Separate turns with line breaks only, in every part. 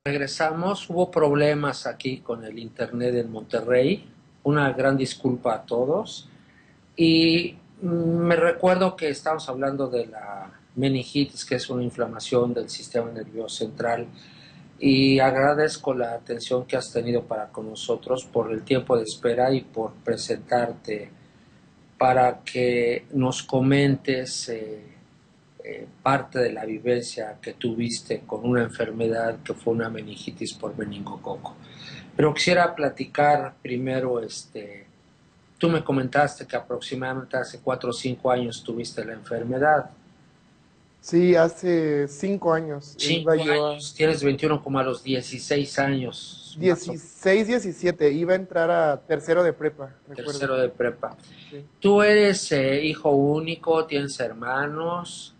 Regresamos, hubo problemas aquí con el internet en Monterrey, una gran disculpa a todos. Y me recuerdo que estábamos hablando de la meningitis, que es una inflamación del sistema nervioso central, y agradezco la atención que has tenido para con nosotros por el tiempo de espera y por presentarte para que nos comentes parte de la vivencia que tuviste con una enfermedad que fue una meningitis por meningococo. Pero quisiera platicar primero, tú me comentaste que aproximadamente hace 4 o 5 años tuviste la enfermedad.
Sí, hace 5 años iba
Cinco
yo a
años, tienes 21 como a los 16 años, más o
16, 17, iba a entrar a tercero de prepa, recuerdo.
tercero de prepa.
Sí.
¿Tú eres hijo único? ¿Tienes hermanos?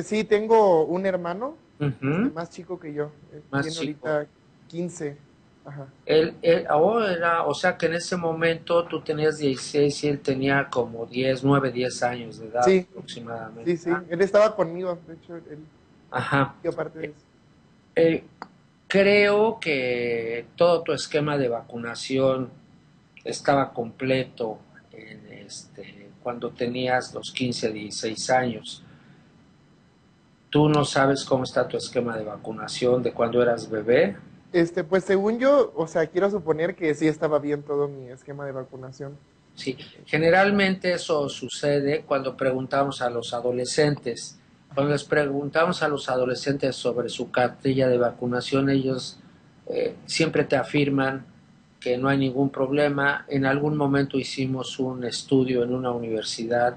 Sí, tengo un hermano,
Ujú.
más chico que yo,
Más
tiene
chico.
ahorita 15. Ajá.
O sea que en ese momento tú tenías 16 y él tenía como 10 9 10 años de edad
Sí,
aproximadamente.
sí, sí, él estaba conmigo, de hecho, él,
Ajá.
y aparte de
Eh,
eso.
eh, Creo que todo tu esquema de vacunación estaba completo cuando tenías los 15 16 años. Tú no sabes cómo está tu esquema de vacunación de cuando eras bebé.
Pues según yo, o sea, quiero suponer que sí estaba bien todo mi esquema de vacunación.
Sí, generalmente eso sucede cuando preguntamos a los adolescentes. Cuando
Ajá.
les preguntamos a los adolescentes sobre su cartilla de vacunación, ellos siempre te afirman que no hay ningún problema. En algún momento hicimos un estudio en una universidad,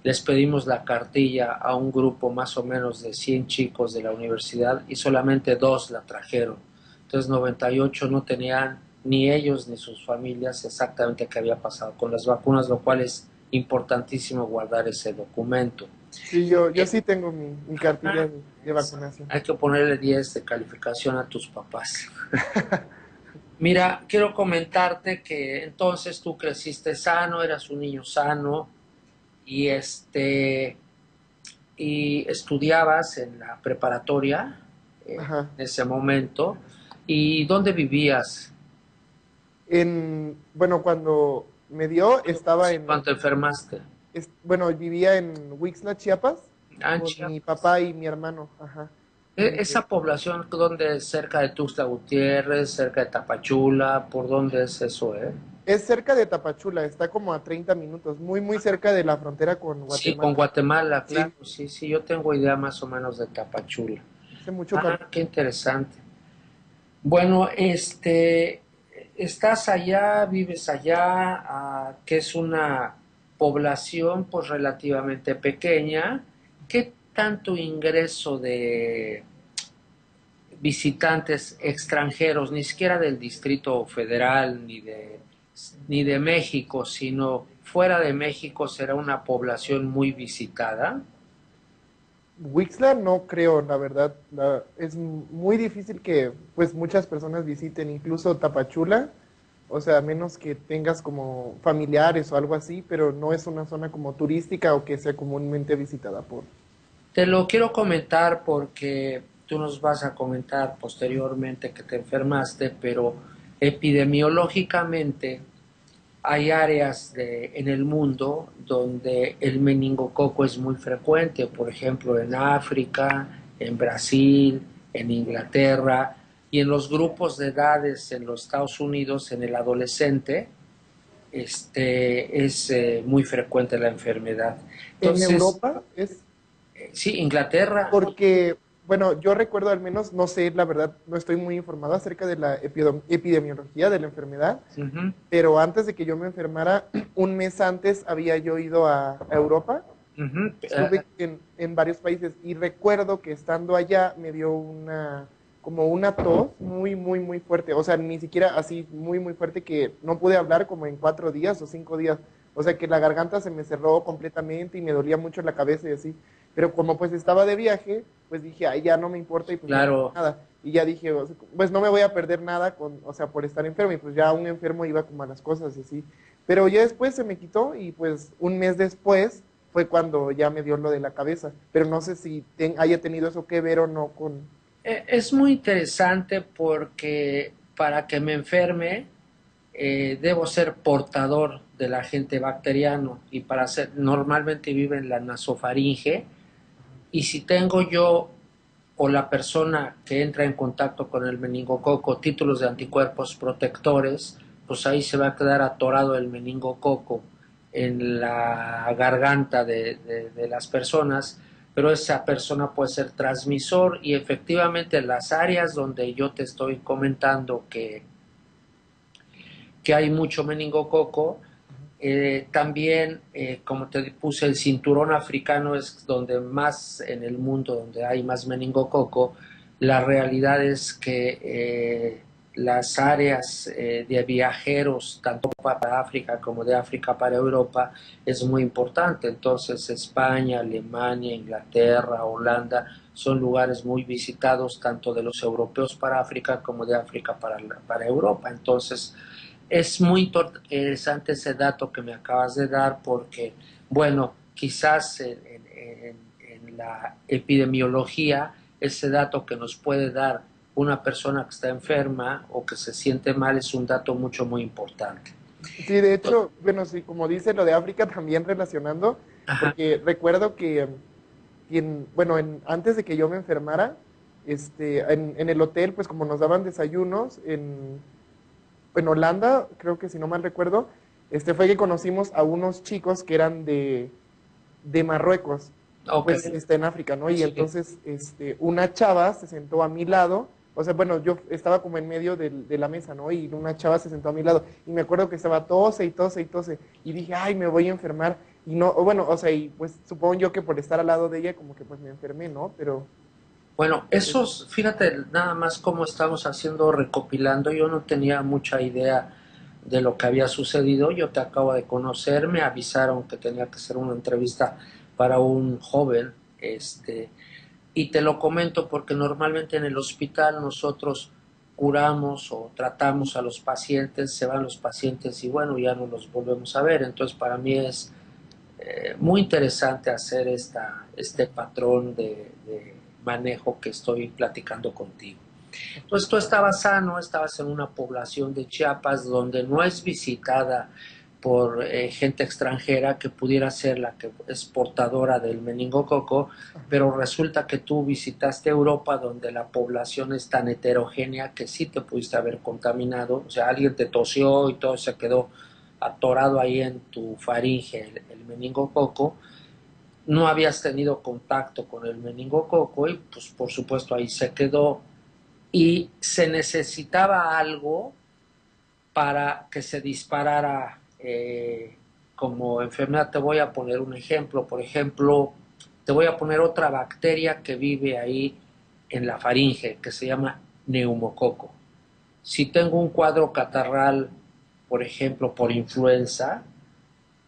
les pedimos la cartilla a un grupo más o menos de 100 chicos de la universidad y solamente dos la trajeron. Entonces 98 no tenían ni ellos ni sus familias exactamente qué había pasado con las vacunas, lo cual es importantísimo guardar ese documento.
Sí, yo
Eh,
sí tengo mi cartilla de vacunación.
Hay que ponerle 10 de calificación a tus papás. Mira, quiero comentarte que entonces tú creciste sano, eras un niño sano y y estudiabas en la preparatoria
Ajá.
en ese momento. ¿Y dónde vivías?
Bueno, cuando me dio, estaba
Sí, cuando te enfermaste.
bueno, vivía en Huixla, Chiapas,
Ah, en
con mi
Chiapas.
papá y mi hermano, ajá.
Esa población, ¿dónde es? ¿Cerca de Tuxtla Gutiérrez, cerca de Tapachula? ¿Por dónde es eso, eh?
Es cerca de Tapachula, está como a 30 minutos, muy, muy cerca de la frontera con
Sí, con
Guatemala.
Guatemala,
Sí,
claro, sí, sí, yo tengo idea más o menos de Tapachula.
hace mucho calor.
Ah, qué interesante. Bueno, estás allá, vives allá, que es una población pues relativamente pequeña. ¿Qué tanto ingreso de visitantes extranjeros, ni siquiera del Distrito Federal ni de México, sino fuera de México será una población muy visitada?
Huixla no creo, la verdad, es muy difícil que pues muchas personas visiten, incluso Tapachula, o sea, a menos que tengas como familiares o algo así, pero no es una zona como turística o que sea comúnmente visitada por...
Te lo quiero comentar porque tú nos vas a comentar posteriormente que te enfermaste, pero epidemiológicamente hay áreas en el mundo donde el meningococo es muy frecuente, por ejemplo en África, en Brasil, en Inglaterra y en los grupos de edades en los Estados Unidos, en el adolescente, es muy frecuente la enfermedad.
En
Entonces,
Europa es
sí, Inglaterra,
porque, bueno, yo recuerdo al menos, no sé, la verdad, no estoy muy informado acerca de la epidemiología de la enfermedad,
uh-huh,
pero antes de que yo me enfermara, un mes antes había yo ido a Europa.
uh-huh,
Estuve en varios países y recuerdo que estando allá me dio como una tos muy, muy, muy fuerte. O sea, ni siquiera así muy, muy fuerte que no pude hablar como en 4 días o 5 días. O sea, que la garganta se me cerró completamente y me dolía mucho la cabeza y así. Pero como pues estaba de viaje, pues dije, ay, ya no me importa y pues no pasa
claro.
nada. Y ya dije, o sea, pues no me voy a perder nada o sea, por estar enfermo. Y pues ya un enfermo iba como a las cosas y así. Pero ya después se me quitó y pues un mes después fue cuando ya me dio lo de la cabeza, pero no sé si haya tenido eso que ver o no con...
Es muy interesante porque para que me enferme debo ser portador del agente bacteriano y para ser, normalmente vive en la nasofaringe y si tengo yo o la persona que entra en contacto con el meningococo títulos de anticuerpos protectores, pues ahí se va a quedar atorado el meningococo en la garganta de las personas, pero esa persona puede ser transmisor y efectivamente las áreas donde yo te estoy comentando que hay mucho meningococo, también, como te puse, el cinturón africano es donde más en el mundo, donde hay más meningococo. La realidad es que las áreas de viajeros, tanto para África como de África para Europa, es muy importante. Entonces, España, Alemania, Inglaterra, Holanda, son lugares muy visitados tanto de los europeos para África como de África para Europa. Entonces, es muy interesante ese dato que me acabas de dar porque, bueno, quizás en la epidemiología, ese dato que nos puede dar una persona que está enferma o que se siente mal es un dato mucho, muy importante.
Sí, de hecho, bueno, sí, como dice lo de África, también relacionando,
Ajá,
porque recuerdo que, bueno, antes de que yo me enfermara, en el hotel, pues como nos daban desayunos, en Holanda, creo que si no mal recuerdo, fue que conocimos a unos chicos que eran de Marruecos,
ok,
pues está en África, ¿no? Y
sí,
entonces una chava se sentó a mi lado, o sea, bueno, yo estaba como en medio de la mesa, ¿no? Y una chava se sentó a mi lado, y me acuerdo que estaba tose y tose y tose, y dije, ay, me voy a enfermar, y no, bueno, o sea, y pues supongo yo que por estar al lado de ella, como que pues me enfermé, ¿no? Pero,
bueno,
pues,
esos, fíjate nada más cómo estamos haciendo, recopilando, yo no tenía mucha idea de lo que había sucedido, yo te acabo de conocer, me avisaron que tenía que hacer una entrevista para un joven, y te lo comento porque normalmente en el hospital nosotros curamos o tratamos a los pacientes, se van los pacientes y bueno, ya no los volvemos a ver, entonces para mí es muy interesante hacer este patrón de manejo que estoy platicando contigo. Entonces tú estabas sano, estabas en una población de Chiapas donde no es visitada por gente extranjera que pudiera ser la que es portadora del meningococo,
ajá.
pero resulta que tú visitaste Europa donde la población es tan heterogénea que sí te pudiste haber contaminado, o sea, alguien te tosió y todo se quedó atorado ahí en tu faringe el meningococo, no habías tenido contacto con el meningococo y pues por supuesto ahí se quedó y se necesitaba algo para que se disparara como enfermedad. Te voy a poner un ejemplo, por ejemplo, te voy a poner otra bacteria que vive ahí en la faringe, que se llama neumococo. Si tengo un cuadro catarral, por ejemplo, por influenza,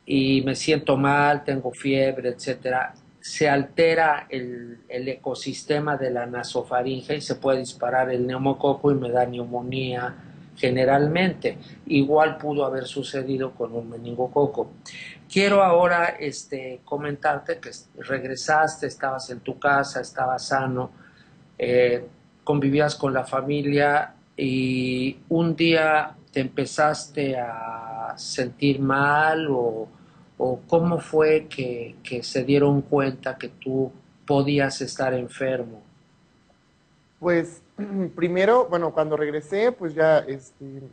y me siento mal, tengo fiebre, etcétera, se altera el ecosistema de la nasofaringe y se puede disparar el neumococo y me da neumonía generalmente. Igual pudo haber sucedido con un meningococo. Quiero ahora comentarte que regresaste, estabas en tu casa, estabas sano, eh, convivías con la familia y un día te empezaste a sentir mal o cómo fue que se dieron cuenta que tú podías estar enfermo.
Pues primero, bueno, cuando regresé, pues ya,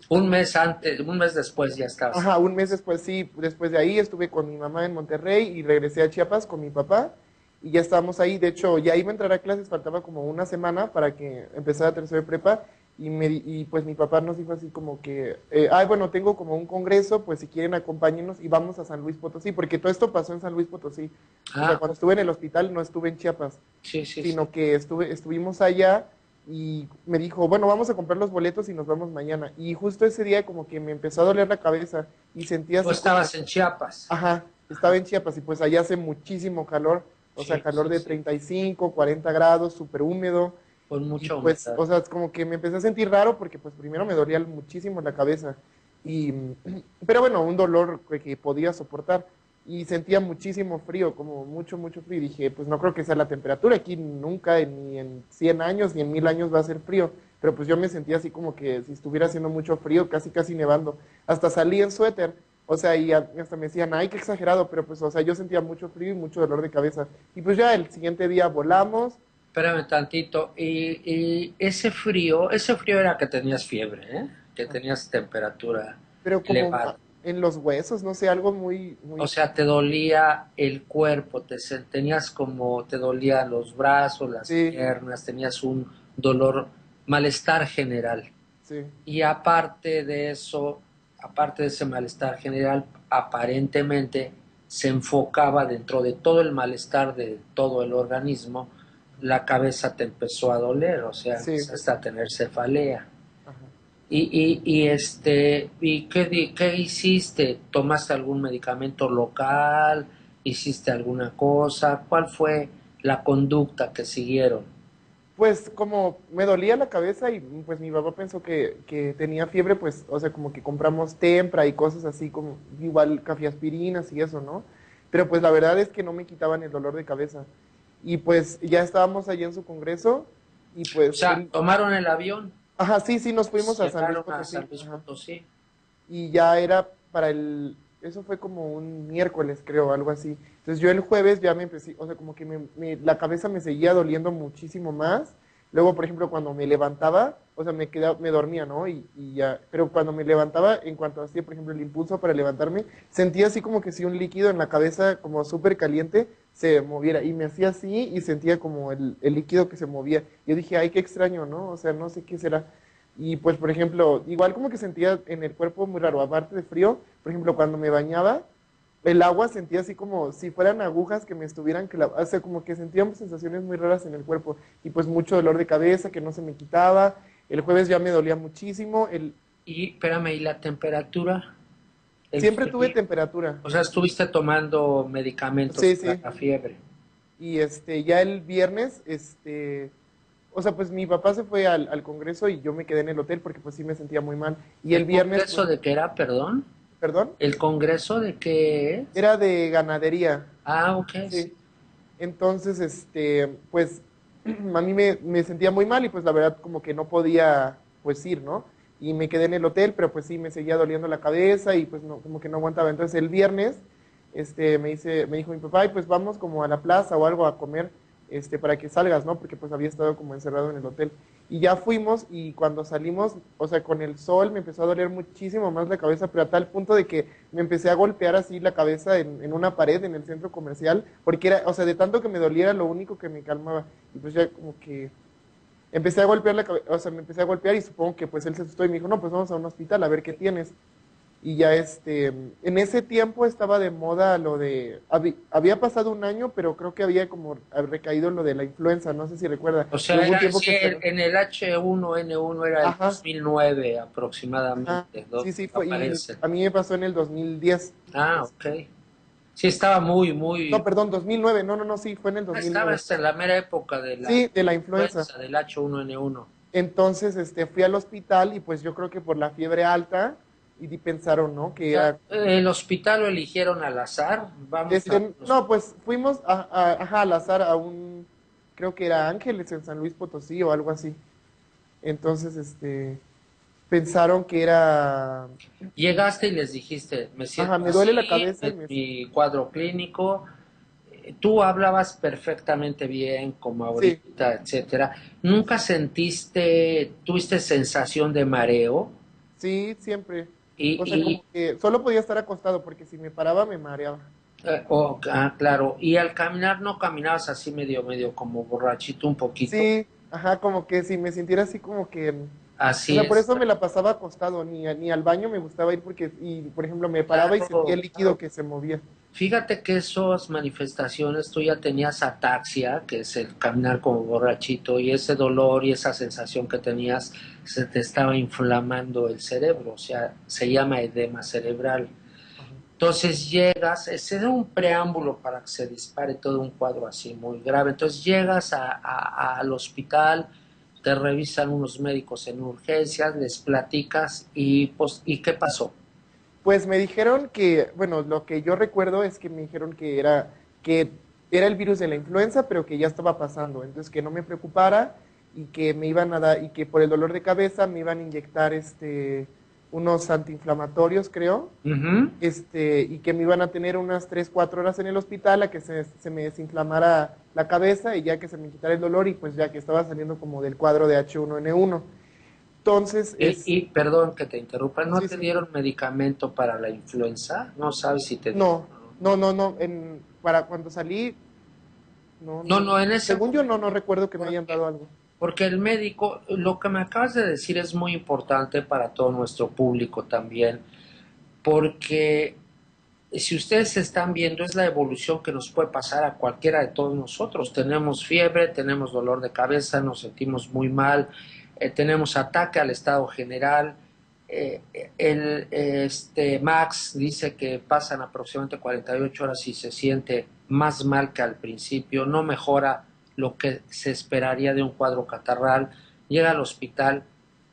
Un mes antes, un mes después ya estás.
ajá, un mes después, sí, después de ahí estuve con mi mamá en Monterrey y regresé a Chiapas con mi papá y ya estábamos ahí. De hecho, ya iba a entrar a clases, faltaba como una semana para que empezara tercero de prepa y pues mi papá nos dijo así como que, ay, bueno, tengo como un congreso, pues si quieren acompáñenos y vamos a San Luis Potosí, porque todo esto pasó en San Luis Potosí. O sea,
Ah,
cuando estuve en el hospital no estuve en Chiapas,
sí, sí, sí.
sino que estuvimos allá y me dijo, bueno, vamos a comprar los boletos y nos vamos mañana. Y justo ese día como que me empezó a doler la cabeza y sentí
Tú
así como,
estabas en Chiapas.
ajá, estaba en Chiapas y pues allá hace muchísimo calor, o sea,
Sí,
calor
sí,
de
sí.
35, 40 grados, súper húmedo.
Con
Y
mucha
pues,
humedad.
o sea, es como que me empecé a sentir raro porque pues primero me dolía muchísimo la cabeza. Y, pero bueno, un dolor que podía soportar. y sentía muchísimo frío, como mucho, mucho frío. Y dije, pues no creo que sea la temperatura, aquí nunca, ni en 100 años, ni en 1000 años va a ser frío. Pero pues yo me sentía así como que si estuviera haciendo mucho frío, casi, casi nevando. Hasta salí en suéter, o sea, y hasta me decían, ay, qué exagerado, pero pues, o sea, yo sentía mucho frío y mucho dolor de cabeza. Y pues ya el siguiente día volamos,
Espérame tantito. Y ese frío era que tenías fiebre, ¿eh? Que tenías temperatura
pero como
elevada.
en los huesos, no sé, algo muy,
O
muy,
sea, te dolía el cuerpo, tenías como, te dolían los brazos, las
sí,
piernas, tenías un dolor, malestar general.
sí,
Y aparte de eso, aparte de ese malestar general, aparentemente se enfocaba dentro de todo el malestar de todo el organismo, la cabeza te empezó a doler, o sea,
sí,
empezaste a tener cefalea.
ajá.
¿Y qué hiciste? ¿Tomaste algún medicamento local? ¿Hiciste alguna cosa? ¿Cuál fue la conducta que siguieron?
Pues como me dolía la cabeza y pues mi papá pensó que tenía fiebre, pues, o sea, como que compramos Tempra y cosas así, como igual cafeaspirinas y eso, ¿no? Pero pues la verdad es que no me quitaban el dolor de cabeza. Y pues ya estábamos allí en su congreso y
O
pues
sea,
él,
tomaron el avión,
ajá, sí, sí, nos fuimos a San Luis
llegaron a
Potosí,
San Luis
ajá.
Potosí.
Y ya era para eso fue como un miércoles, creo, algo así. Entonces yo el jueves ya me empecé, o sea, como que la cabeza me seguía doliendo muchísimo más. Luego, por ejemplo, cuando me levantaba, o sea, me dormía, ¿no? Y ya, pero cuando me levantaba, en cuanto hacía, por ejemplo, el impulso para levantarme, sentía así como que si un líquido en la cabeza, como súper caliente, se moviera. Y me hacía así y sentía como el líquido que se movía. Yo dije, ay, qué extraño, ¿no? O sea, no sé qué será. Y pues, por ejemplo, igual como que sentía en el cuerpo muy raro, aparte de frío, por ejemplo, cuando me bañaba, el agua sentía así como si fueran agujas que me estuvieran clavando, o sea, como que sentía sensaciones muy raras en el cuerpo y pues mucho dolor de cabeza que no se me quitaba. El jueves ya me dolía muchísimo.
Y, espérame, ¿y la temperatura? El
Siempre tuve
frío.
temperatura.
O sea, estuviste tomando medicamentos
Sí,
para
sí.
la fiebre.
Y ya el viernes, o sea, pues mi papá se fue al congreso y yo me quedé en el hotel porque pues sí me sentía muy mal. Y el
¿El
viernes, pues,
congreso de qué era, perdón?
perdón,
¿El congreso de qué es?
era de ganadería.
Ah, ok, sí.
Sí. Entonces, pues a mí me sentía muy mal y pues la verdad como que no podía pues ir, ¿no? Y me quedé en el hotel, pero pues sí me seguía doliendo la cabeza y pues no, como que no aguantaba. Entonces el viernes, me dijo mi papá, y pues vamos como a la plaza o algo a comer, para que salgas, ¿no? Porque pues había estado como encerrado en el hotel. Y ya fuimos y cuando salimos, o sea, con el sol me empezó a doler muchísimo más la cabeza, pero a tal punto de que me empecé a golpear así la cabeza en una pared en el centro comercial, porque era, o sea, de tanto que me doliera, lo único que me calmaba. Y pues ya como que empecé a golpear la cabeza, o sea, me empecé a golpear y supongo que pues él se asustó y me dijo, no, pues vamos a un hospital a ver qué tienes. Y ya en ese tiempo estaba de moda lo de, había pasado un año, pero creo que había como recaído lo de la influenza, no sé si recuerda,
O
pero
sea,
hubo un
era,
tiempo
sí,
que salió.
en el H1N1 era el
Ajá,
2009
ajá,
aproximadamente,
sí,
donde
sí, fue, y
aparece.
a mí me pasó en el 2010.
Ah, ok. Sí, estaba muy,
No,
muy.
perdón, 2009, no, no, no, sí, fue en el
Estaba
2009.
hasta en la mera época de la
Sí, de la influenza.
influenza del H1N1.
Entonces, fui al hospital y pues yo creo que por la fiebre alta pensaron, ¿no?
O
Que
sea,
era,
el hospital lo eligieron al azar. Vamos a.
no, pues fuimos ajá, al azar a creo que era Ángeles en San Luis Potosí o algo así. Entonces, pensaron que era,
Llegaste y les dijiste, me
ajá,
siento
me duele
así,
la cabeza y
es mi cuadro clínico. Tú hablabas perfectamente bien, como
sí,
ahorita, etcétera. ¿Nunca tuviste sensación de mareo?
sí, siempre.
Y,
O sea, como
y
que solo podía estar acostado porque si me paraba me mareaba.
claro, y al caminar no caminabas así medio como borrachito un poquito.
Sí, ajá, como que si me sintiera así como que, o
Así
sea, por
es.
eso me la pasaba acostado, ni al baño me gustaba ir porque, y por ejemplo, me paraba y sentía
Claro,
el líquido
claro.
que se movía.
Fíjate que esas manifestaciones, tú ya tenías ataxia, que es el caminar como borrachito, y ese dolor y esa sensación que tenías, se te estaba inflamando el cerebro, o sea, se llama edema cerebral.
Ajá.
Entonces llegas, se da un preámbulo para que se dispare todo un cuadro así muy grave. Entonces llegas al hospital, te revisan unos médicos en urgencias, les platicas y, pues, ¿y qué pasó?
Pues me dijeron que, bueno, lo que yo recuerdo es que me dijeron que era el virus de la influenza, pero que ya estaba pasando, entonces que no me preocupara y que me iban a dar, y que por el dolor de cabeza me iban a inyectar unos antiinflamatorios, creo,
Ujú.
y que me iban a tener unas 3 4 horas en el hospital a que se me desinflamara la cabeza y ya que se me quitara el dolor y pues ya que estaba saliendo como del cuadro de H1N1. Entonces,
Perdón que te interrumpa, ¿no
sí,
te
sí.
dieron medicamento para la influenza? ¿No sabes si te dieron
No,
o no?
no. Para cuando salí, no,
No,
no.
no, en ese
Según yo, no
momento,
recuerdo que me hayan
porque,
dado algo.
porque el médico, lo que me acabas de decir es muy importante para todo nuestro público también, porque si ustedes están viendo, es la evolución que nos puede pasar a cualquiera de todos nosotros. Tenemos fiebre, tenemos dolor de cabeza, nos sentimos muy mal, tenemos ataque al estado general. Max dice que pasan aproximadamente 48 horas y se siente más mal que al principio, no mejora lo que se esperaría de un cuadro catarral, llega al hospital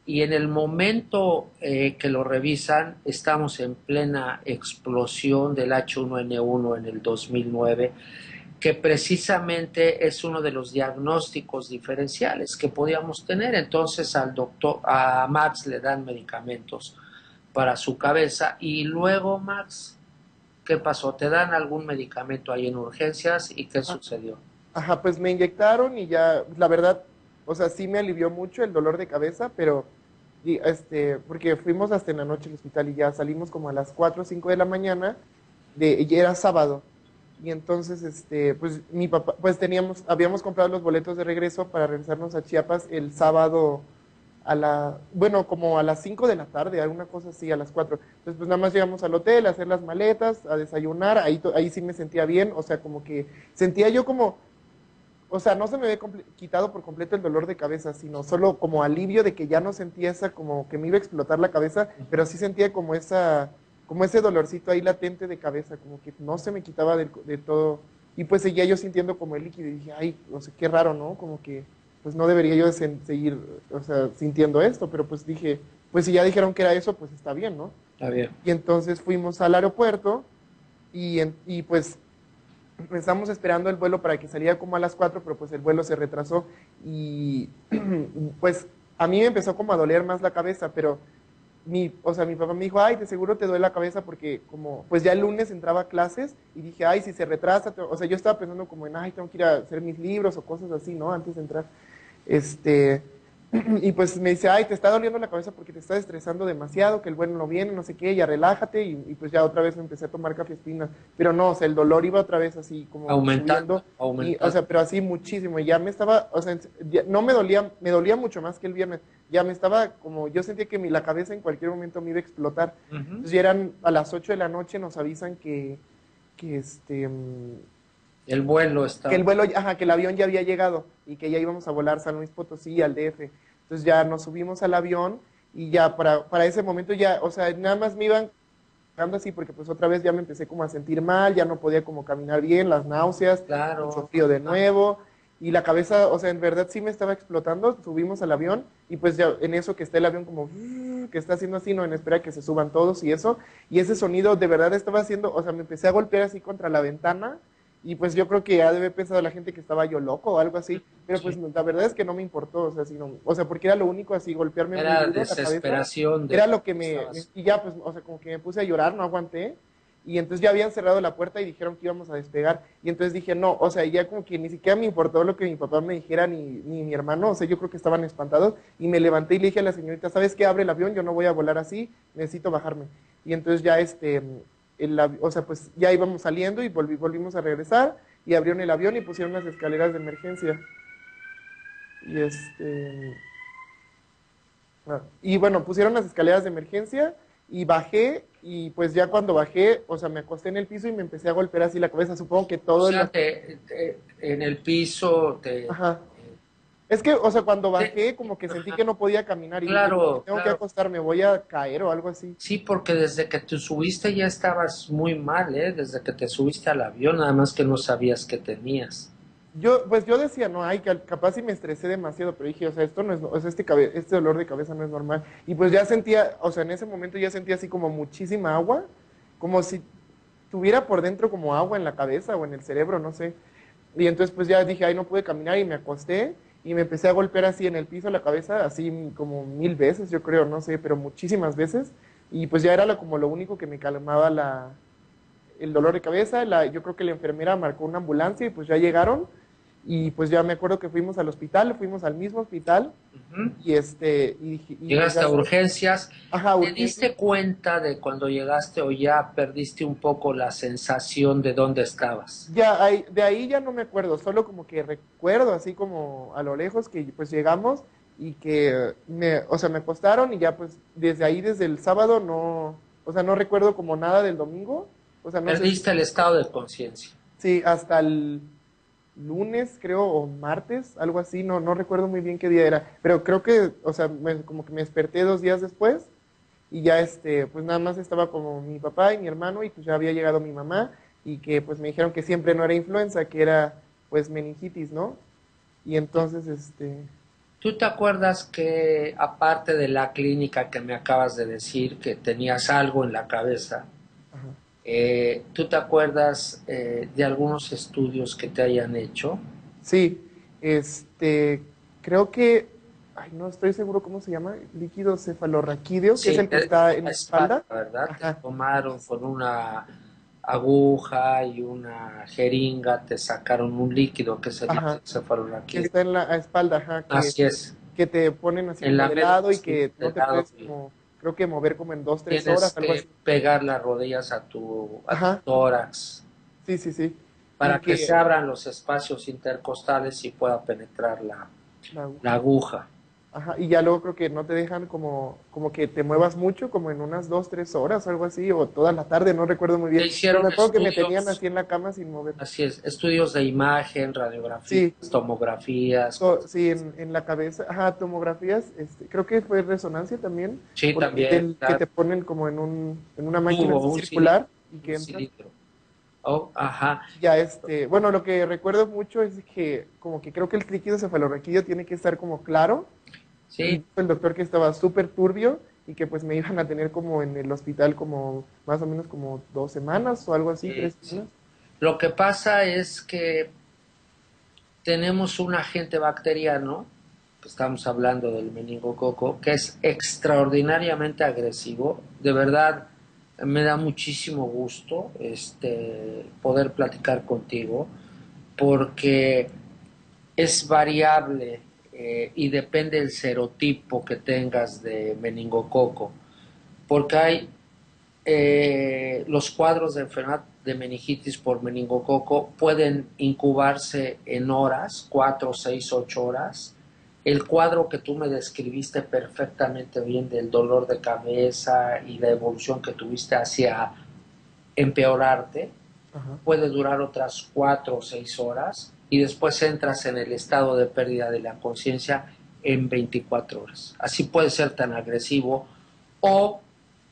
y en el momento que lo revisan, estamos en plena explosión del H1N1 en el 2009, que precisamente es uno de los diagnósticos diferenciales que podíamos tener. Entonces a Max le dan medicamentos para su cabeza y luego Max, ¿qué pasó? ¿Te dan algún medicamento ahí en urgencias y qué
Ah,
sucedió?
ajá, pues me inyectaron y ya, la verdad, o sea, sí me alivió mucho el dolor de cabeza, pero, porque fuimos hasta en la noche al hospital y ya salimos como a las 4 o 5 de la mañana, y era sábado. Y entonces, pues mi papá, pues habíamos comprado los boletos de regreso para regresarnos a Chiapas el sábado bueno, como a las 5 de la tarde, alguna cosa así, a las 4. Entonces, pues nada más llegamos al hotel, a hacer las maletas, a desayunar, ahí sí me sentía bien, o sea, como que sentía yo como, o sea, no se me había quitado por completo el dolor de cabeza, sino solo como alivio de que ya no sentía esa, como que me iba a explotar la cabeza, pero sí sentía como ese dolorcito ahí latente de cabeza, como que no se me quitaba de todo. Y pues seguía yo sintiendo como el líquido y dije, ay, no sé, qué raro, ¿no? Como que, pues no debería yo de seguir, o sea, sintiendo esto, pero pues dije, pues si ya dijeron que era eso, pues está bien, ¿no?
Está bien.
Y entonces fuimos al aeropuerto y pues estamos esperando el vuelo para que saliera como a las 4, pero pues el vuelo se retrasó y pues a mí me empezó como a doler más la cabeza, pero o sea, mi papá me dijo, ay, de seguro te duele la cabeza porque como, pues ya el lunes entraba a clases y dije, ay, si se retrasa, o sea, yo estaba pensando como en, ay, tengo que ir a hacer mis libros o cosas así, ¿no? Antes de entrar. Este, y pues me dice, ay, te está doliendo la cabeza porque te estás estresando demasiado, que el vuelo no viene, no sé qué, ya relájate. Y pues ya otra vez me empecé a tomar cafeína. Pero no, o sea, el dolor iba otra vez así como
Aumentando,
subiendo. Y, o
aumentando.
sea, pero así muchísimo. Y ya me estaba, o sea, no me dolía, me dolía mucho más que el viernes. Ya me estaba como, yo sentía que la cabeza en cualquier momento me iba a explotar.
Ujú.
Entonces ya eran a las 8 de la noche, nos avisan que
El vuelo
que el
está.
vuelo, ajá, que el avión ya había llegado y que ya íbamos a volar San Luis Potosí al DF. Entonces ya nos subimos al avión y ya para ese momento ya, o sea, nada más me iban dando así porque pues otra vez ya me empecé como a sentir mal, ya no podía como caminar bien, las náuseas, mucho
Claro.
frío de nuevo y la cabeza, o sea, en verdad sí me estaba explotando, subimos al avión y pues ya en eso que está el avión como que está haciendo así, no en espera que se suban todos y eso, y ese sonido de verdad estaba haciendo, o sea, me empecé a golpear así contra la ventana y pues yo creo que ha de haber pensado la gente que estaba yo loco o algo así, pero pues
Sí.
la verdad es que no me importó, o sea, o sea, porque era lo único así, golpearme muy
Era
duro la cabeza,
desesperación de
era
lo
lo que
que estabas.
y ya pues, o sea, como que me puse a llorar, no aguanté, y entonces ya habían cerrado la puerta y dijeron que íbamos a despegar, y entonces dije, no, o sea, ya como que ni siquiera me importó lo que mi papá me dijera, ni mi hermano, o sea, yo creo que estaban espantados, y me levanté y le dije a la señorita, ¿sabes qué? Abre el avión, yo no voy a volar así, necesito bajarme, y entonces ya o sea, pues ya íbamos saliendo y volvimos a regresar, y abrieron el avión y pusieron las escaleras de emergencia. Y y bueno, pusieron las escaleras de emergencia y bajé y pues ya cuando bajé, o sea, me acosté en el piso y me empecé a golpear así la cabeza. Supongo que
O
todo
sea, en el piso
Ajá. Es que, o sea, cuando
te-
bajé como que sentí
ajá,
que no podía caminar y dije, no, me
claro,
tengo que
claro.
acostar, me voy a caer o algo así.
Sí, porque desde que te subiste ya estabas muy mal, ¿eh? Desde que te subiste al avión, nada más que no sabías que tenías.
Pues yo decía, no, ay, capaz si me estresé demasiado, pero dije, o sea, esto no es, o sea, este dolor de cabeza no es normal. Y pues ya sentía, o sea, en ese momento ya sentía así como muchísima agua, como si tuviera por dentro como agua en la cabeza o en el cerebro, no sé. Y entonces pues ya dije, ay, no pude caminar y me acosté y me empecé a golpear así en el piso la cabeza, así como 1000 veces, yo creo, no sé, pero muchísimas veces. Y pues ya era como lo único que me calmaba el dolor de cabeza. Yo creo que la enfermera marcó una ambulancia y pues ya llegaron. Y pues ya me acuerdo que fuimos al hospital, fuimos al mismo hospital
Ujú.
y pues
Llegaste
ya,
a urgencias.
ajá,
¿Te
urgencia.
diste cuenta de cuando llegaste o ya perdiste un poco la sensación de dónde estabas?
De ahí ya no me acuerdo, solo como que recuerdo así como a lo lejos que pues llegamos y que o sea, me acostaron y ya pues desde ahí, desde el sábado no, o sea, no recuerdo como nada del domingo, o sea, no sé si,
Perdiste el estado de conciencia.
sí, hasta el lunes creo o martes, algo así, no, no recuerdo muy bien qué día era, pero creo que, o sea, como que me desperté 2 días después y ya pues nada más estaba como mi papá y mi hermano y pues ya había llegado mi mamá y que pues me dijeron que siempre no era influenza, que era pues meningitis, ¿no? Y entonces,
¿Tú te acuerdas que aparte de la clínica que me acabas de decir que tenías algo en la cabeza,
ajá.
¿tú te acuerdas de algunos estudios que te hayan hecho?
Sí, creo que, ay, no estoy seguro cómo se llama, líquido cefalorraquídeo, que es
Sí,
el que está en
la
la
espalda,
espalda.
¿verdad? Te
Ajá.
tomaron con una aguja y una jeringa, te sacaron un líquido que es el
Ajá, que
encefalorraquídeo.
está en la espalda, ajá,
Así es,
que te ponen así
en
como
la
de
médula
lado y
sí,
que
de
no te
lado,
puedes
y
como, creo que mover como en 2, 3 horas,
tienes
algo
que
así.
pegar las rodillas a tu
Ajá,
tórax
sí, sí, sí. Y
para que se
que,
abran los espacios intercostales y pueda penetrar
la
la
aguja.
aguja.
Ajá, y ya luego creo que no te dejan como que te muevas mucho, como en unas 2, 3 horas, algo así, o toda la tarde, no recuerdo muy
Te
bien. Pero me
hicieron
acuerdo que me tenían
estudios,
así en la cama sin moverme.
así es, estudios de imagen, radiografías,
Sí,
tomografías, cosas.
Sí, en la cabeza, ajá, tomografías, creo que fue resonancia también,
Sí,
porque
también,
que
claro.
te ponen como en una máquina
Tubo,
así
un cilindro,
circular y que
un
entras.
cilindro. Oh, ajá.
Ya bueno, lo que recuerdo mucho es que como que creo que el líquido cefalorraquídeo tiene que estar como claro y
Sí,
dijo el doctor que estaba súper turbio y que pues me iban a tener como en el hospital como más o menos como 2 semanas o algo así,
sí,
3 semanas.
sí. Lo que pasa es que tenemos un agente bacteriano, que estamos hablando del meningococo, que es extraordinariamente agresivo. De verdad, me da muchísimo gusto poder platicar contigo, porque es variable y depende del serotipo que tengas de meningococo, porque hay los cuadros de enfermedad de meningitis por meningococo pueden incubarse en horas, 4, 6, 8 horas. El cuadro que tú me describiste perfectamente bien del dolor de cabeza y la evolución que tuviste hacia empeorarte
Ajá.
puede durar otras 4 o 6 horas y después entras en el estado de pérdida de la conciencia en 24 horas. Así puede ser tan agresivo o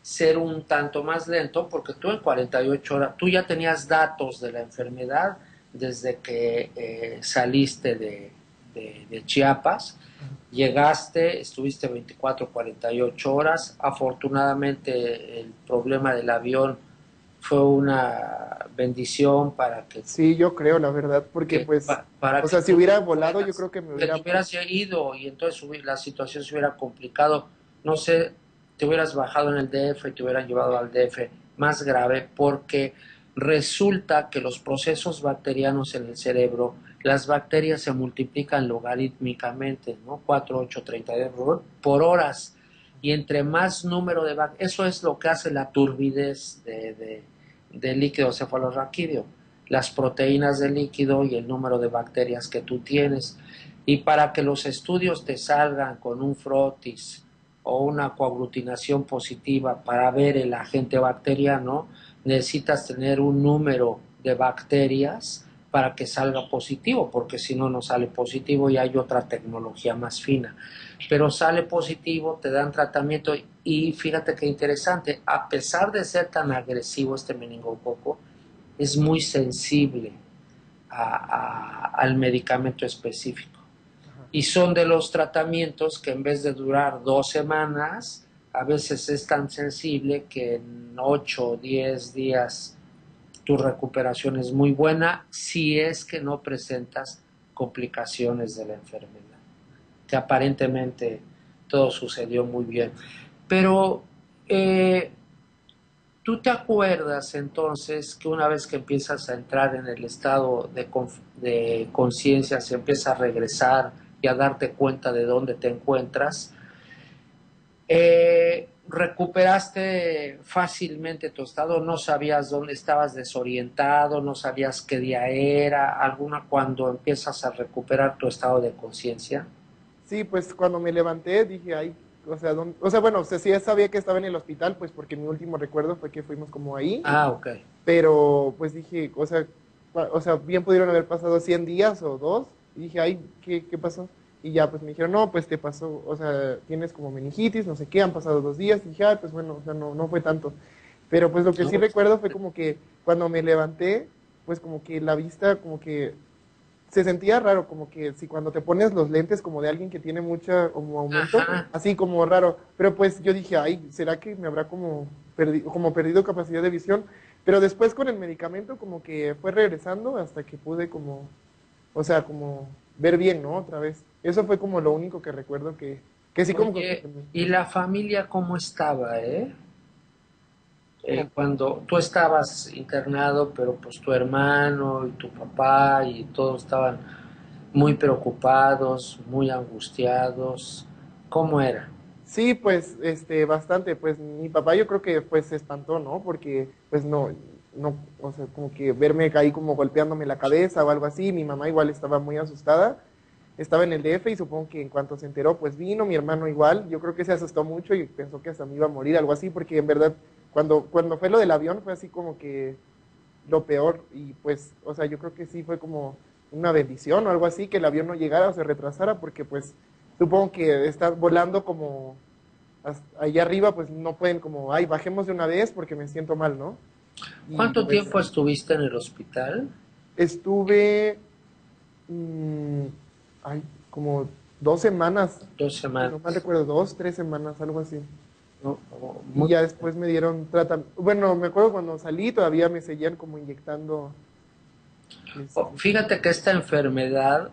ser un tanto más lento porque tú en 48 horas, tú ya tenías datos de la enfermedad desde que saliste de Chiapas, llegaste, estuviste 24, 48 horas, afortunadamente el problema del avión fue una bendición para
Sí, yo creo, la verdad, porque pues,
para
o
que
sea, si
tú
hubiera
te
volado, yo
fueras,
creo que me
que te
hubiera
hubieras ido y entonces la situación se hubiera complicado. No sé, te hubieras bajado en el DF y te hubieran llevado al DF más grave porque resulta que los procesos bacterianos en el cerebro, las bacterias se multiplican logarítmicamente, ¿no? 4, 8, 32 por horas. Y entre más número de bacterias, eso es lo que hace la turbidez del líquido cefalorraquídeo, las proteínas del líquido y el número de bacterias que tú tienes. Y para que los estudios te salgan con un frotis o una coaglutinación positiva para ver el agente bacteriano, necesitas tener un número de bacterias para que salga positivo, porque si no, no sale positivo y hay otra tecnología más fina. Pero sale positivo, te dan tratamiento y fíjate qué interesante, a pesar de ser tan agresivo este meningococo, es muy sensible al medicamento específico.
Ajá.
Y son de los tratamientos que en vez de durar 2 semanas, a veces es tan sensible que en 8 o 10 días tu recuperación es muy buena si es que no presentas complicaciones de la enfermedad, que aparentemente todo sucedió muy bien. Pero eh, ¿tú te acuerdas entonces que una vez que empiezas a entrar en el estado de conciencia, se empieza a regresar y a darte cuenta de dónde te encuentras, recuperaste fácilmente tu estado? ¿No sabías dónde estabas desorientado? ¿No sabías qué día era? ¿Alguna cuando empiezas a recuperar tu estado de conciencia?
Sí, pues cuando me levanté dije, ay, o sea, o sea, bueno, o sea, sí ya sabía que estaba en el hospital, pues porque mi último recuerdo fue que fuimos como ahí,
Ah, ok.
pero pues dije, o sea, bien pudieron haber pasado 100 días o dos, y dije, ay, ¿qué pasó? Y ya, pues me dijeron, no, pues te pasó, o sea, tienes como meningitis, no sé qué, han pasado 2 días, y dije, ay, pues bueno, o sea, no fue tanto. Pero pues lo que sí
No,
recuerdo fue como que cuando me levanté, pues como que la vista, como que se sentía raro, como que si cuando te pones los lentes como de alguien que tiene mucha como aumento,
ajá.
así como raro. Pero pues yo dije, ay, ¿será que me habrá como perdido capacidad de visión? Pero después con el medicamento como que fue regresando hasta que pude como, o sea, como ver bien, ¿no? Otra vez. Eso fue como lo único que recuerdo que sí como que
Oye, ¿y la familia cómo estaba, eh? Cuando tú estabas internado, pero pues tu hermano y tu papá y todos estaban muy preocupados, muy angustiados. ¿Cómo era?
Sí, pues, bastante, pues mi papá yo creo que pues se espantó, ¿no? Porque pues no, o sea, como que verme ahí como golpeándome la cabeza o algo así, mi mamá igual estaba muy asustada, estaba en el DF y supongo que en cuanto se enteró pues vino, mi hermano igual, yo creo que se asustó mucho y pensó que hasta me iba a morir, algo así, porque en verdad cuando fue lo del avión fue así como que lo peor y pues, o sea, yo creo que sí fue como una bendición o algo así, que el avión no llegara o se retrasara, porque pues supongo que estar volando como allá arriba, pues no pueden como, ay, bajemos de una vez porque me siento mal, ¿no? Y
¿Cuánto
pues
tiempo estuviste en el hospital?
estuve, mm, ay, como 2 semanas,
Dos
si no mal
semanas.
recuerdo, 2, 3 semanas, algo así.
¿No?
Y ya después me dieron tratamiento. Bueno, me acuerdo cuando salí, todavía me seguían como inyectando. Este,
Fíjate que esta enfermedad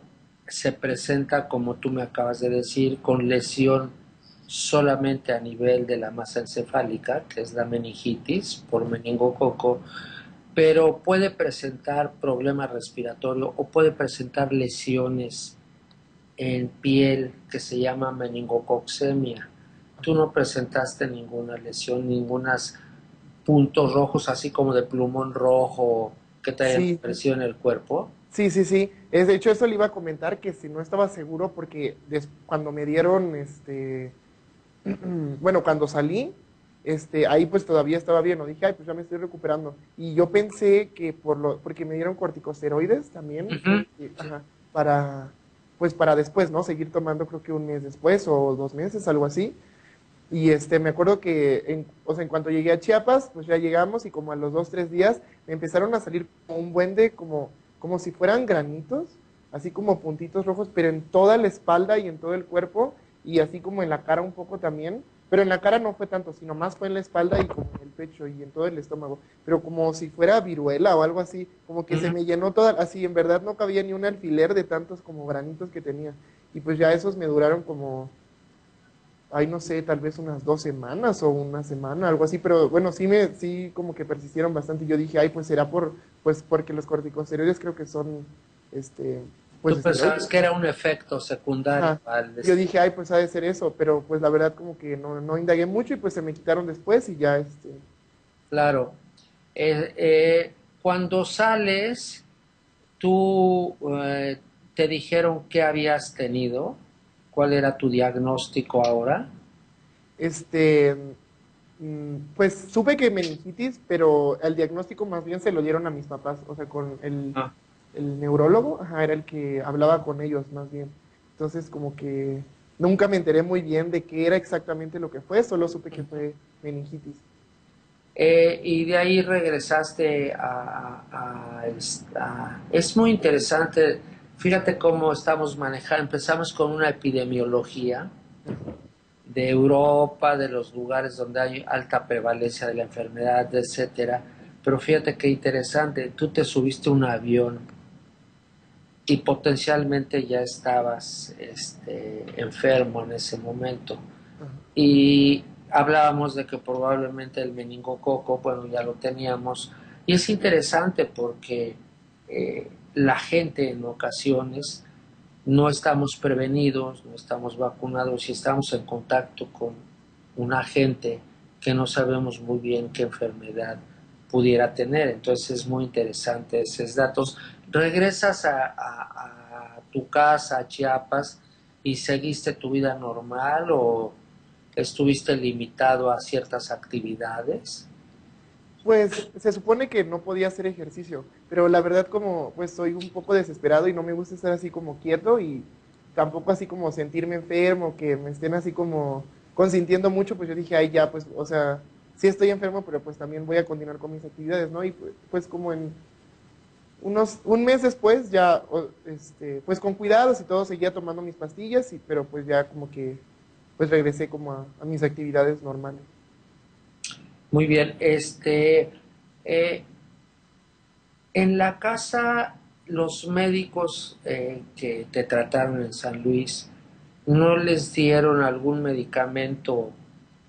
se presenta, como tú me acabas de decir, con lesión solamente a nivel de la masa encefálica, que es la meningitis por meningococo, pero puede presentar problemas respiratorios o puede presentar lesiones en piel que se llama meningococcemia. Tú no presentaste ninguna lesión, ningunos puntos rojos, así como de plumón rojo que te hayan
sí,
aparecido en el cuerpo.
sí. De hecho, eso le iba a comentar que si no estaba seguro, porque cuando me dieron, bueno, cuando salí, ahí pues todavía estaba bien, ¿no? Dije, ay, pues ya me estoy recuperando. Y yo pensé que porque me dieron corticosteroides también,
Ujú.
ajá, pues para después, ¿no? Seguir tomando creo que un mes después o 2 meses, algo así. Y me acuerdo que, o sea, en cuanto llegué a Chiapas, pues ya llegamos y como a los 2, 3 días me empezaron a salir como un buen de, como si fueran granitos, así como puntitos rojos, pero en toda la espalda y en todo el cuerpo y así como en la cara un poco también. Pero en la cara no fue tanto, sino más fue en la espalda y como en el pecho y en todo el estómago. Pero como si fuera viruela o algo así, como que se
Ujú.
me llenó toda, así en verdad no cabía ni un alfiler de tantos como granitos que tenía. Y pues ya esos me duraron como ay, no sé, tal vez unas 2 semanas o una semana, algo así, pero bueno, sí como que persistieron bastante y yo dije, ay, pues será pues porque los corticosteroides creo que son, pues
Tú pensabas
esteroides,
que
¿no?
era un efecto secundario
Ajá.
al
Yo dije, ay, pues ha de ser eso, pero pues la verdad como que no indagué mucho y pues se me quitaron después y ya,
claro. Cuando sales, tú te dijeron qué habías tenido, cuál era tu diagnóstico ahora.
este, pues supe que meningitis, pero el diagnóstico más bien se lo dieron a mis papás, o sea, con
Ah,
el neurólogo, ajá, era el que hablaba con ellos más bien. Entonces, como que nunca me enteré muy bien de qué era exactamente lo que fue, solo supe que fue meningitis.
Y de ahí regresaste es muy interesante, fíjate cómo estamos manejando, empezamos con una epidemiología de Europa, de los lugares donde hay alta prevalencia de la enfermedad, etcétera. Pero fíjate qué interesante, tú te subiste a un avión y potencialmente ya estabas enfermo en ese momento.
Ajá.
Y hablábamos de que probablemente el meningococo, bueno, ya lo teníamos. Y es interesante porque la gente en ocasiones no estamos prevenidos, no estamos vacunados y estamos en contacto con un agente que no sabemos muy bien qué enfermedad pudiera tener. Entonces es muy interesante esos datos. ¿Regresas a tu casa, a Chiapas, y seguiste tu vida normal o estuviste limitado a ciertas actividades?
Pues se supone que no podía hacer ejercicio, pero la verdad como pues soy un poco desesperado y no me gusta estar así como quieto y tampoco así como sentirme enfermo, que me estén así como consintiendo mucho, pues yo dije, ay ya, pues, o sea, sí estoy enfermo, pero pues también voy a continuar con mis actividades, ¿no? Y pues como en un mes después ya, pues con cuidados y todo, seguía tomando mis pastillas, pero pues ya como que pues regresé como a mis actividades normales.
Muy bien, eh, en la casa, los médicos que te trataron en San Luis, ¿no les dieron algún medicamento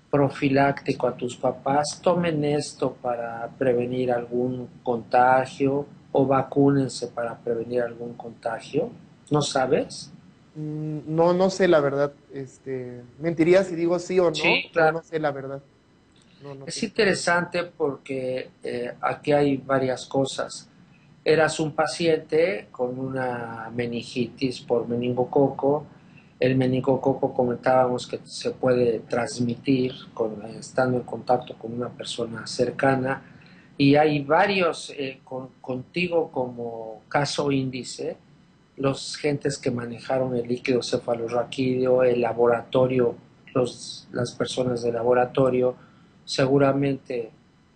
profiláctico a tus papás? Tomen esto para prevenir algún contagio o vacúnense para prevenir algún contagio. ¿No sabes?
No, no sé la verdad. Mentiría si digo sí o no.
Sí,
No,
claro.
no sé la verdad. No, no
Es
sé.
interesante porque aquí hay varias cosas. Eras un paciente con una meningitis por meningococo. El meningococo comentábamos que se puede transmitir estando en contacto con una persona cercana y hay varios contigo como caso índice, los gentes que manejaron el líquido cefalorraquídeo, el laboratorio, las personas del laboratorio, seguramente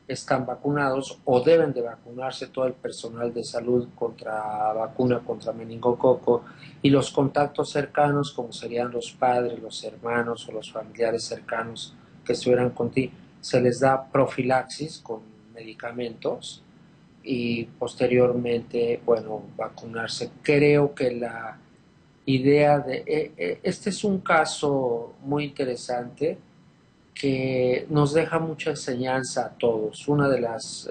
están vacunados o deben de vacunarse todo el personal de salud contra vacuna contra meningococo y los contactos cercanos como serían los padres, los hermanos o los familiares cercanos que estuvieran contigo, se les da profilaxis con medicamentos y posteriormente, bueno, vacunarse. Creo que la idea este es un caso muy interesante que nos deja mucha enseñanza a todos. Una de las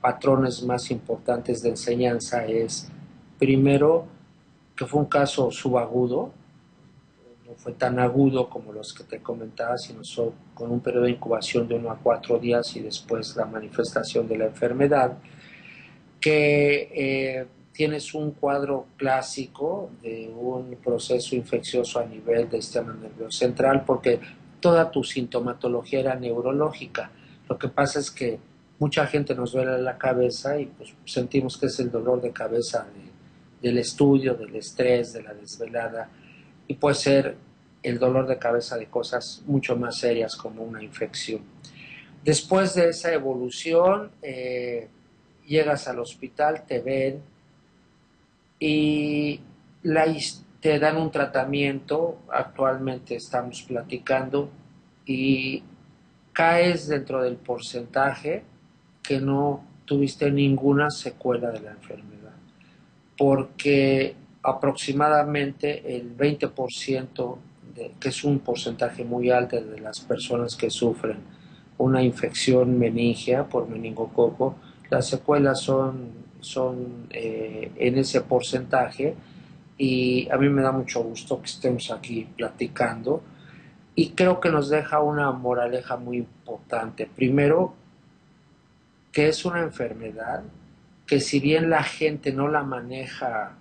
patrones más importantes de enseñanza es, primero, que fue un caso subagudo, no fue tan agudo como los que te comentaba, sino con un periodo de incubación de 1 a 4 días y después la manifestación de la enfermedad, que tienes un cuadro clásico de un proceso infeccioso a nivel del sistema nervioso central, porque toda tu sintomatología era neurológica. Lo que pasa es que mucha gente nos duele la cabeza y pues sentimos que es el dolor de cabeza del estudio, del estrés, de la desvelada, y puede ser el dolor de cabeza de cosas mucho más serias como una infección. Después de esa evolución, llegas al hospital, te ven y te dan un tratamiento, actualmente estamos platicando, y caes dentro del porcentaje que no tuviste ninguna secuela de la enfermedad, porque aproximadamente el 20%, que es un porcentaje muy alto de las personas que sufren una infección meningea por meningococo, las secuelas son en ese porcentaje y a mí me da mucho gusto que estemos aquí platicando y creo que nos deja una moraleja muy importante. Primero, que es una enfermedad que si bien la gente no la maneja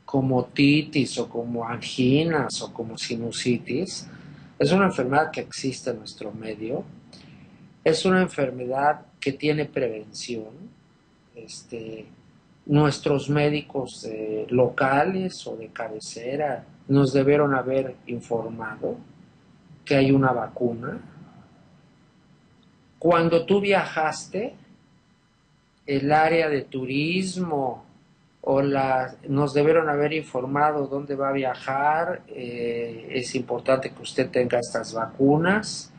como titis o como anginas o como sinusitis, es una enfermedad que existe en nuestro medio, es una enfermedad que tiene prevención. Este, Nuestros médicos locales o de cabecera nos debieron haber informado que hay una vacuna Cuando tú viajaste, el área de turismo nos debieron haber informado dónde va a viajar, es importante que usted tenga estas vacunas.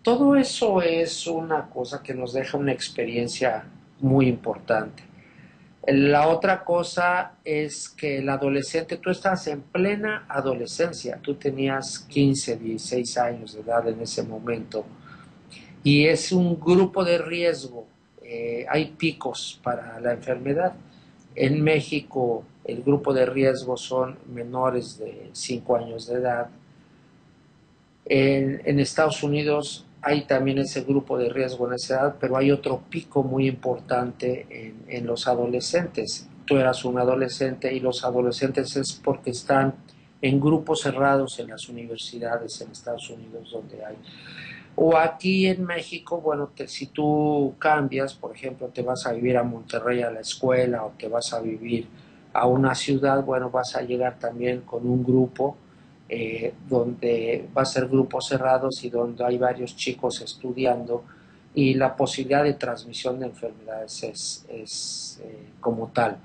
Todo eso es una cosa que nos deja una experiencia muy importante. La otra cosa es que el adolescente, tú estás en plena adolescencia, tú tenías 15, 16 años de edad en ese momento, y es un grupo de riesgo. Hay picos para la enfermedad. En México el grupo de riesgo son menores de 5 años de edad. En Estados Unidos hay también ese grupo de riesgo en esa edad, pero hay otro pico muy importante en los adolescentes. Tú eras un adolescente y los adolescentes es porque están en grupos cerrados en las universidades en Estados Unidos donde hay. O aquí en México, bueno, si tú cambias, por ejemplo, te vas a vivir a Monterrey a la escuela o te vas a vivir a una ciudad, bueno, vas a llegar también con un grupo donde va a ser grupos cerrados y donde hay varios chicos estudiando y la posibilidad de transmisión de enfermedades es como tal.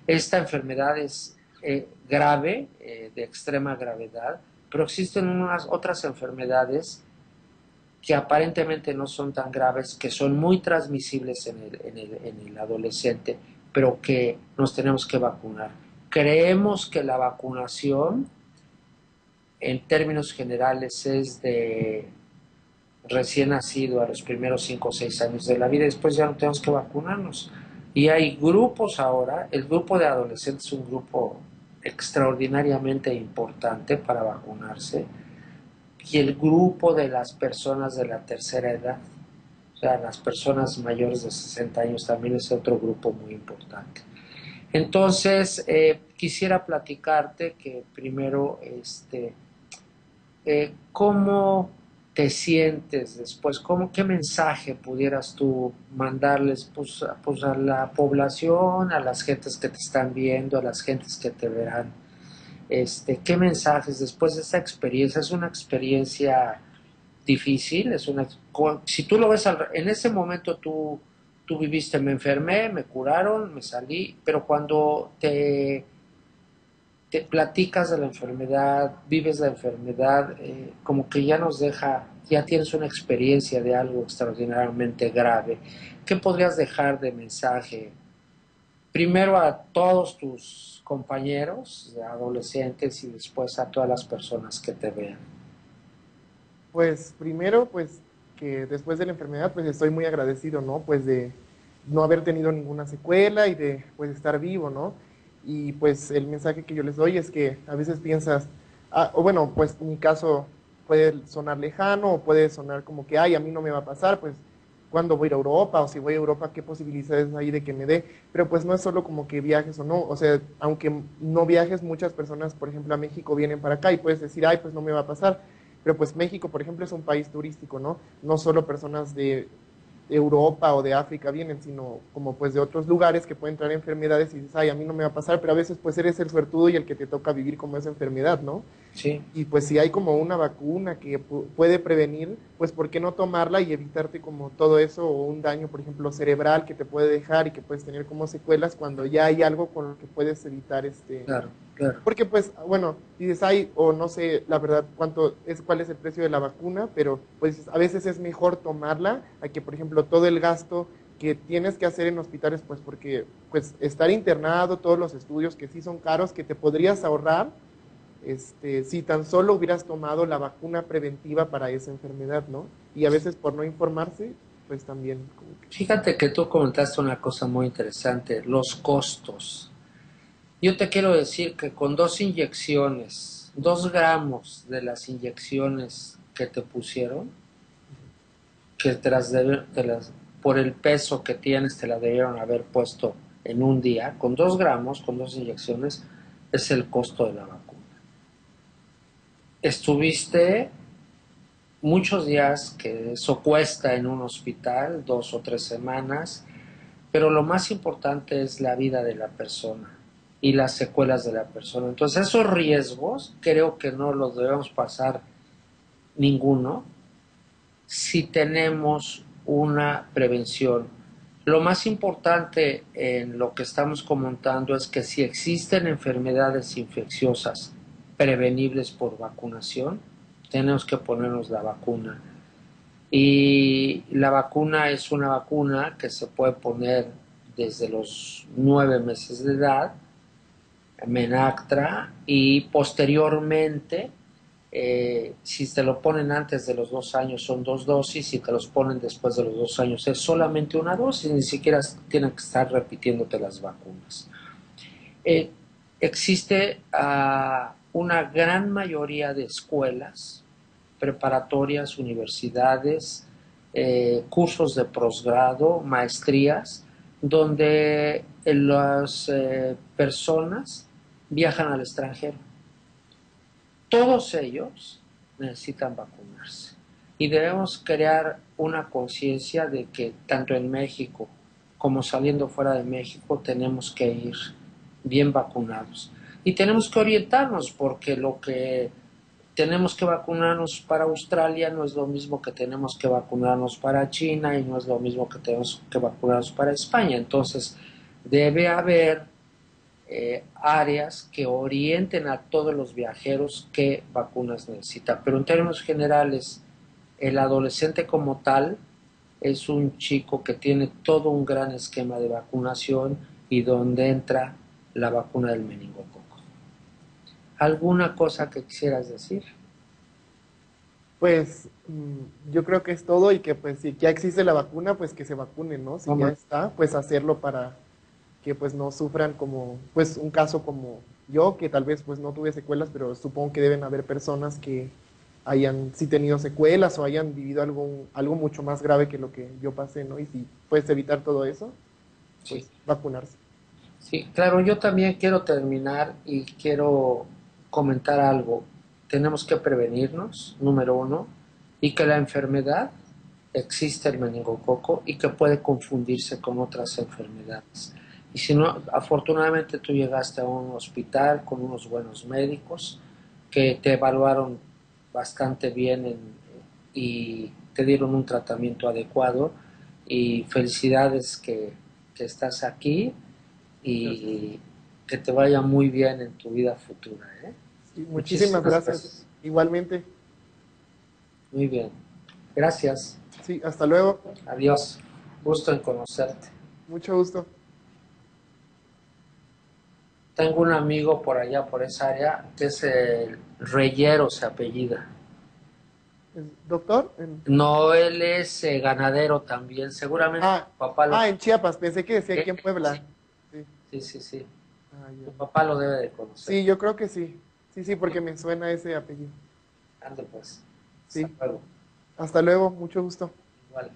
Esta enfermedad es grave, de extrema gravedad, pero existen unas otras enfermedades que aparentemente no son tan graves, que son muy transmisibles en el adolescente, pero que nos tenemos que vacunar. Creemos que la vacunación, en términos generales, es de recién nacido a los primeros 5 o 6 años de la vida, después ya no tenemos que vacunarnos. Y hay grupos ahora, el grupo de adolescentes es un grupo extraordinariamente importante para vacunarse, y el grupo de las personas de la tercera edad, o sea, las personas mayores de 60 años también es otro grupo muy importante. Entonces, quisiera platicarte que primero, ¿cómo te sientes después? ¿Qué mensaje pudieras tú mandarles pues a la población, a las gentes que te están viendo, a las gentes que te verán? ¿Qué mensajes después de esta experiencia? Es una experiencia difícil, si tú lo ves, en ese momento tú viviste, me enfermé, me curaron, me salí, pero cuando te platicas de la enfermedad, vives la enfermedad, como que ya nos deja, ya tienes una experiencia de algo extraordinariamente grave. ¿Qué podrías dejar de mensaje? Primero a todos tus compañeros adolescentes y después a todas las personas que te vean.
Pues primero, pues que después de la enfermedad, pues estoy muy agradecido, ¿no? Pues de no haber tenido ninguna secuela y de pues estar vivo, ¿no? Y pues el mensaje que yo les doy es que a veces piensas, o bueno, pues mi caso puede sonar lejano o puede sonar como que, ay, a mí no me va a pasar, pues cuándo voy a ir a Europa o si voy a Europa, qué posibilidades hay de que me dé, pero pues no es solo como que viajes o no, o sea, aunque no viajes, muchas personas, por ejemplo, a México vienen para acá y puedes decir, ay, pues no me va a pasar, pero pues México, por ejemplo, es un país turístico, ¿no? No solo personas de Europa o de África vienen, sino como pues de otros lugares que pueden traer enfermedades y dices, ay, a mí no me va a pasar, pero a veces pues eres el suertudo y el que te toca vivir como esa enfermedad, ¿no?
Sí,
Y pues si hay como una vacuna que puede prevenir, pues ¿por qué no tomarla y evitarte como todo eso o un daño, por ejemplo, cerebral que te puede dejar y que puedes tener como secuelas cuando ya hay algo con lo que puedes evitar
claro, claro.
porque pues, bueno, dices, ay, o no sé, la verdad, cuál es el precio de la vacuna, pero pues a veces es mejor tomarla a que, por ejemplo, todo el gasto que tienes que hacer en hospitales, pues porque pues estar internado, todos los estudios que sí son caros, que te podrías ahorrar, si tan solo hubieras tomado la vacuna preventiva para esa enfermedad, ¿no? Y a veces por no informarse, pues también como que...
Fíjate que tú comentaste una cosa muy interesante, los costos. Yo te quiero decir que con 2 inyecciones, 2 gramos de las inyecciones que te pusieron, que por el peso que tienes te la debieron haber puesto en un día, con 2 gramos, con 2 inyecciones, es el costo de la vacuna. Estuviste muchos días, que eso cuesta en un hospital, 2 o 3 semanas, pero lo más importante es la vida de la persona y las secuelas de la persona. Entonces esos riesgos creo que no los debemos pasar ninguno si tenemos una prevención. Lo más importante en lo que estamos comentando es que si existen enfermedades infecciosas prevenibles por vacunación, tenemos que ponernos la vacuna. Y la vacuna es una vacuna que se puede poner desde los 9 meses de edad, Menactra, y posteriormente, si te lo ponen antes de los 2 años son 2 dosis, si te los ponen después de los 2 años es solamente una dosis, ni siquiera tienen que estar repitiéndote las vacunas. Eh, Existe una gran mayoría de escuelas preparatorias, universidades, cursos de posgrado, maestrías, donde las personas viajan al extranjero. Todos ellos necesitan vacunarse y debemos crear una conciencia de que tanto en México como saliendo fuera de México tenemos que ir bien vacunados y tenemos que orientarnos porque lo que tenemos que vacunarnos para Australia no es lo mismo que tenemos que vacunarnos para China y no es lo mismo que tenemos que vacunarnos para España. Entonces, debe haber áreas que orienten a todos los viajeros qué vacunas necesitan. Pero en términos generales, el adolescente como tal es un chico que tiene todo un gran esquema de vacunación y donde entra la vacuna del meningococo. ¿Alguna cosa que quisieras decir?
Pues yo creo que es todo y que pues si ya existe la vacuna, pues que se vacunen, ¿no? Si ya
Vamos.
está, pues hacerlo para que pues no sufran como, pues un caso como yo, que tal vez pues no tuve secuelas, pero supongo que deben haber personas que hayan sí tenido secuelas o hayan vivido algo mucho más grave que lo que yo pasé, ¿no? Y si puedes evitar todo eso,
Sí.
pues vacunarse.
Sí, claro, yo también quiero terminar y quiero comentar algo. Tenemos que prevenirnos, número uno, y que la enfermedad existe el meningococo y que puede confundirse con otras enfermedades. Y si no, afortunadamente tú llegaste a un hospital con unos buenos médicos que te evaluaron bastante bien y te dieron un tratamiento adecuado y felicidades que estás aquí
Gracias.
y que te vaya muy bien en tu vida futura, ¿eh?
Sí, muchísimas
Muchísimas
gracias.
gracias.
Igualmente.
Muy bien. Gracias.
Sí, hasta luego.
Adiós. Gusto en conocerte.
Mucho gusto.
Tengo un amigo por allá, por esa área, que es el Reyero, se apellida.
Doctor,
No, él es ganadero también. Seguramente
ah,
tu papá lo...
en Chiapas, pensé que decía aquí en
Sí,
Puebla. Sí.
sí, sí, sí.
Ah, ya.
Tu papá lo debe de conocer.
Sí, yo creo que sí. Sí, sí, porque me suena ese apellido.
Ande pues. Hasta
Sí.
luego.
Hasta luego, mucho gusto.
Igual.